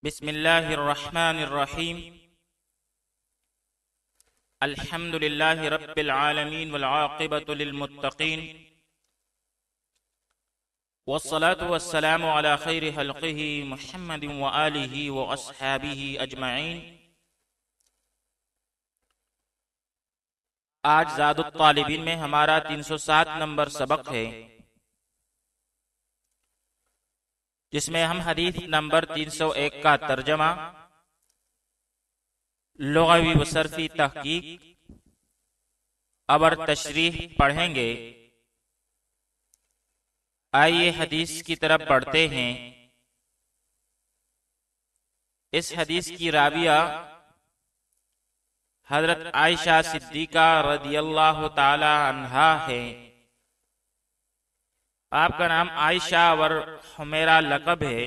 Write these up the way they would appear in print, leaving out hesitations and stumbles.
بسم الله الرحمن الرحيم. الحمد لله رب العالمين والعاقبة للمتقين، والصلاة والسلام على خير خلقه محمد وآله وأصحابه أجمعين. آج زاد الطالبین میں ہمارا 307 نمبر سبق ہے، جس میں ہم حدیث نمبر 301 کا ترجمہ، لغوی و صرفی تحقیق اور تشریح پڑھیں گے. آئیے حدیث کی طرف بڑھتے ہیں. اس حدیث کی راویہ حضرت عائشہ صدیقہ رضی اللہ تعالی عنہا ہے. آپ کا نام عائشہ اور حمیرہ لقب ہے.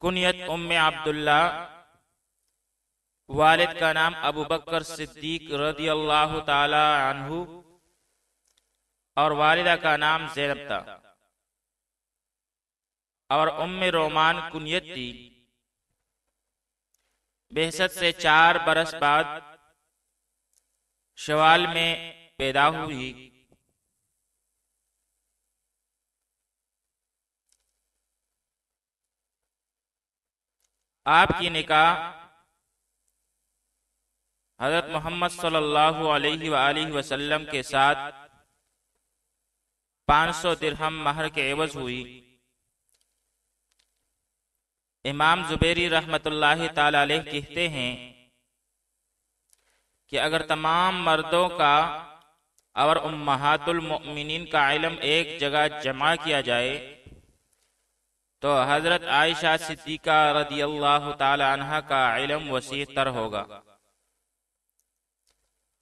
کنیت ام عبداللہ، والد کا نام ابو بکر صدیق رضی اللہ تعالی عنہ اور والدہ کا نام زینب تھا، اور ام رومان کنیت تھی. بعثت سے 4 برس بعد شوال میں پیدا ہوئی. آپ کی نکاح حضرت محمد صلی اللہ علیہ وآلہ وسلم کے ساتھ 500 درہم مہر کے عوض ہوئی. امام زبیری رحمت اللہ تعالی علیہ کہتے ہیں کہ اگر تمام مردوں کا اور امہات المؤمنین کا علم ایک جگہ جمع کیا جائے تو حضرت عائشہ صدیقہ رضی اللہ تعالی عنہ کا علم وسیع تر ہوگا.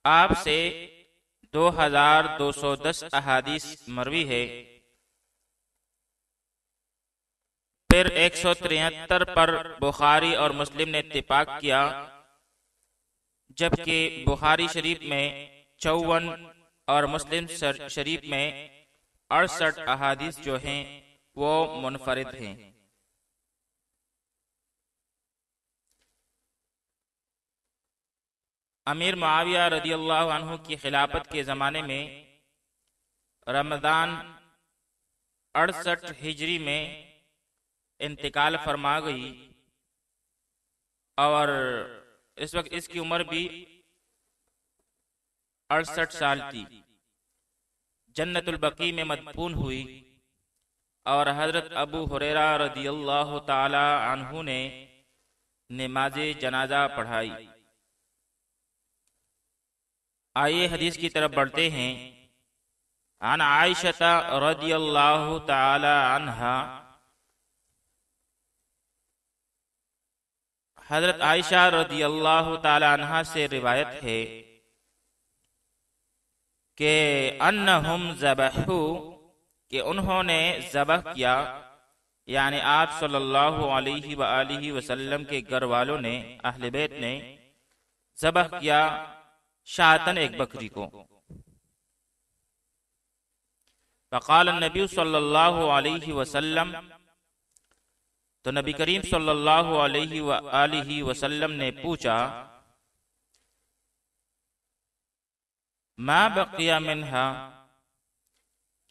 آپ سے 2210 احادیث مروی ہے. پھر 173 پر بخاری اور مسلم نے اتفاق کیا، جبکہ بخاری شریف میں 54 اور مسلم شریف میں 68 احادیث جو ہیں وہ منفرد ہیں. امیر معاویہ رضی اللہ عنہ کی خلافت کے زمانے میں رمضان 68 ہجری میں انتقال فرما گئی، اور اس وقت اس کی عمر بھی 68 سال تھی. جنت البقیع میں مدفون ہوئی، اور حضرت ابو ہریرہ رضی اللہ تعالی عنہ نے نماز جنازہ پڑھائی. آئیے حدیث کی طرف بڑھتے ہیں. عن عائشہ رضی اللہ تعالی عنہا، حضرت عائشہ رضی اللہ تعالی عنہا سے روایت ہے کہ انہم ذبحوا، کہ انہوں نے ذبح کیا، یعنی آپ صلی اللہ علیہ وآلہ وسلم کے گھر والوں نے، اہل بیت نے ذبح کیا شاطن، ایک بکری کو. فقال النبی صلی اللہ علیہ وسلم، تو نبی کریم صلی اللہ علیہ وآلہ وسلم نے پوچھا، ما بقی منہا،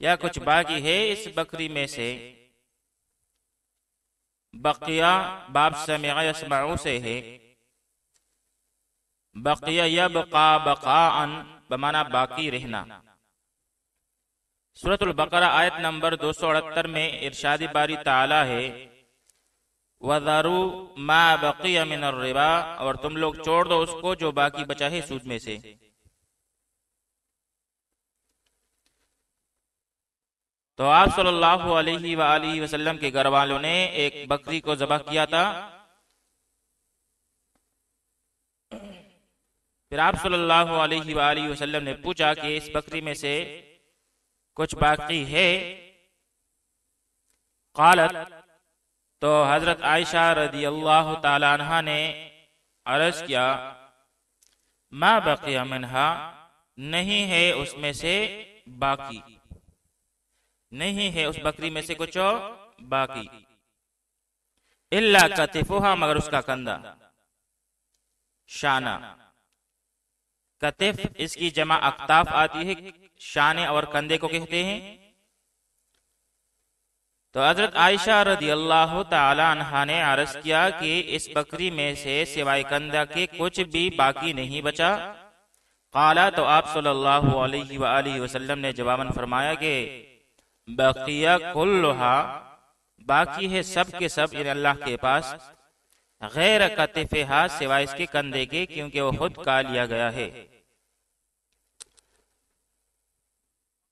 کیا کچھ باقی ہے اس بکری میں سے؟ بقیہ باب سمع یسمعو سے ہے. بقیہ یبقا بقاءً بمعنی باقی رہنا. سورۃ البقرہ آیت نمبر 278 میں ارشاد باری تعالی ہے، وَذَرُوا مَا بَقِيَ مِنَ الرِّبَا، اور تم لوگ چھوڑ دو اس کو جو باقی بچا ہے سود میں سے. تو آپ صلی اللہ علیہ وآلہ وسلم کے گھر والوں نے ایک بکری کو ذبح کیا تھا. پھر آپ صلی اللہ علیہ وآلہ وسلم نے پوچھا کہ اس بکری میں سے کچھ باقی ہے؟ قالت، تو حضرت عائشہ رضی اللہ تعالی عنہ نے عرض کیا، ما بقی منہا، نہیں ہے اس میں سے باقی، نہیں ہے اس بکری میں سے کچھ باقی. الا کتفھا مگر اس کا کندھا، شانہ، کتف اس کی جمع اکتاف آتی ہے، شانے اور کندھے کو کہتے ہیں۔ تو حضرت عائشہ رضی اللہ تعالی عنہا نے عرض کیا کہ اس بکری میں سے سوائے کندھا کے کچھ بھی باقی نہیں بچا۔ قالا تو آپ صلی اللہ علیہ وآلہ وسلم نے جواباً فرمایا کہ بقیہ کلھا، باقی ہے سب کے سب ان اللہ کے پاس، غیر کتفھا سوائے اس کے کندھے کے، کیونکہ وہ خود کا لیا گیا ہے۔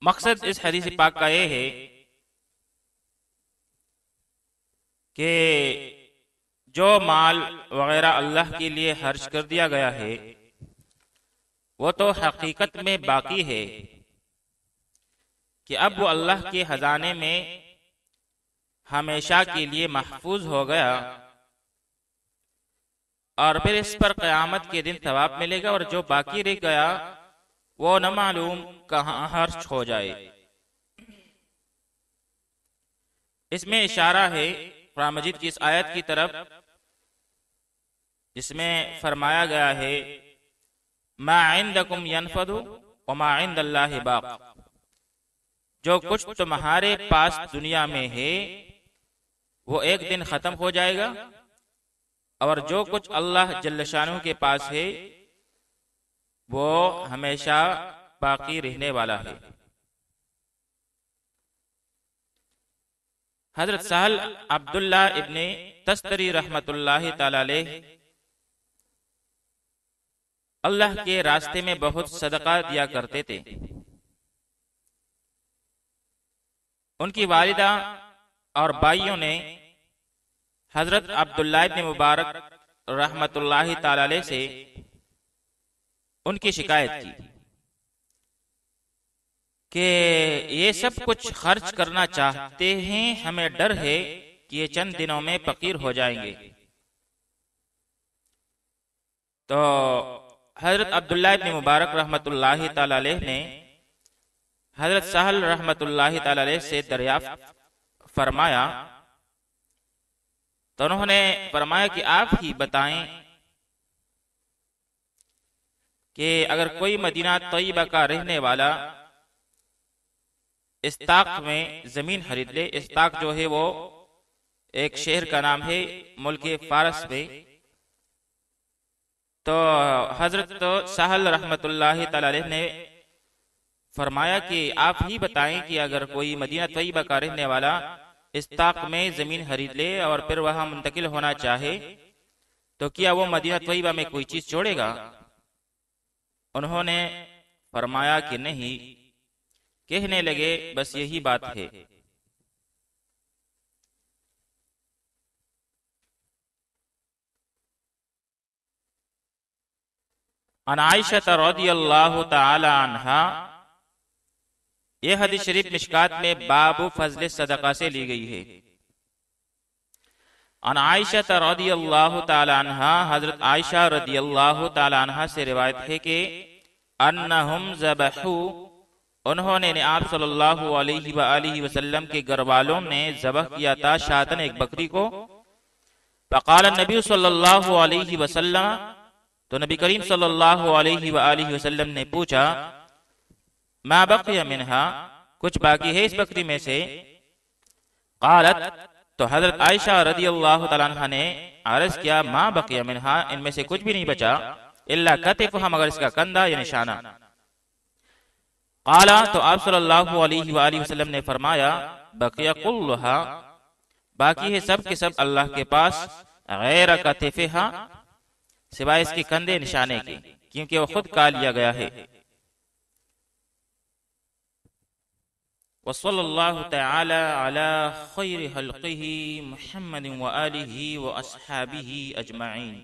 مقصد اس حدیث پاک کا یہ ہے کہ جو مال وغیرہ اللہ کے لیے خرچ کر دیا گیا ہے وہ تو حقیقت میں باقی ہے کہ اب وہ اللہ کے خزانے میں ہمیشہ کے لیے محفوظ ہو گیا، اور پھر اس پر قیامت کے دن ثواب ملے گا، اور جو باقی رہ گیا وہ نہ معلوم کہاں خرچ ہو جائے۔ اس میں اشارہ ہے قرآن مجید کی اس آیت کی طرف جس میں فرمایا گیا ہے ما عندکم ینفد وما عند اللہ باق، جو کچھ تمہارے پاس دنیا میں ہے وہ ایک دن ختم ہو جائے گا، اور جو کچھ اللہ جل شانہ کے پاس ہے وہ ہمیشہ باقی رہنے والا ہے۔ حضرت سہل عبداللہ ابن تستری رحمت اللہ تعالی علیہ اللہ کے راستے میں بہت صدقہ دیا کرتے تھے۔ ان کی والدہ اور بھائیوں نے حضرت عبداللہ ابن مبارک رحمت اللہ تعالی علیہ سے ان کی شکایت کی کہ یہ سب کچھ خرچ کرنا چاہتے ہیں، ہمیں ڈر ہے کہ یہ چند دنوں میں فقیر ہو جائیں گے۔ تو حضرت عبداللہ ابن مبارک رحمت اللہ تعالی علیہ نے حضرت سہل رحمت اللہ تعالی علیہ سے دریافت فرمایا، تو انہوں نے فرمایا کہ آپ ہی بتائیں کہ اگر کوئی مدینہ طیبہ کا رہنے والا استاق میں زمین خرید لے، استاق جو ہے وہ ایک شہر کا نام ہے ملک فارس میں، تو حضرت سہل رحمت اللہ تعالی علیہ نے فرمایا کہ آپ ہی بتائیں کہ اگر کوئی مدینہ طیبہ کا رہنے والا استاق میں زمین خرید لے اور پھر وہاں منتقل ہونا چاہے تو کیا وہ مدینہ طیبہ میں کوئی چیز چھوڑے گا؟ انہوں نے فرمایا کہ نہیں۔ کہنے لگے بس یہی بات ہے۔ عن عائشہ رضی اللہ تعالی عنہا، یہ حدیث شریف مشکات میں باب فضل صدقہ سے لی گئی ہے۔ عن عائشہ رضی اللہ تعالی عنہا، حضرت عائشہ رضی اللہ تعالی عنہا سے روایت ہے کہ انہم ذبحوا، انہوں نے آپ صلی اللہ علیہ وآلہ وسلم کے گھر والوں نے ذبح کیا تھا شاتن، ایک بکری کو۔ فقال النبی صلی اللہ علیہ وسلم، تو نبی کریم صلی اللہ علیہ وآلہ وسلم نے پوچھا ما بقی منہا، کچھ باقی ہے اس بکری میں سے؟ قالت، تو حضرت عائشہ رضی اللہ تعالیٰ عنہ نے عرض کیا ما بقی منہا، ان میں سے کچھ بھی نہیں بچا، الا کتفھا مگر اس کا کندھا یعنی شانہ۔ قالا، تو آپ صلی اللہ علیہ وآلہ وسلم نے فرمایا بقی کلھا، باقی ہے سب کے سب اللہ کے پاس، غیر کتفھا سوائے اس کے کندھے نشانے کے، کیونکہ وہ خود کا لیا گیا ہے۔ وصلی اللہ تعالی علی خیر خلقہ محمد وآلہ واصحابہ اجمعین۔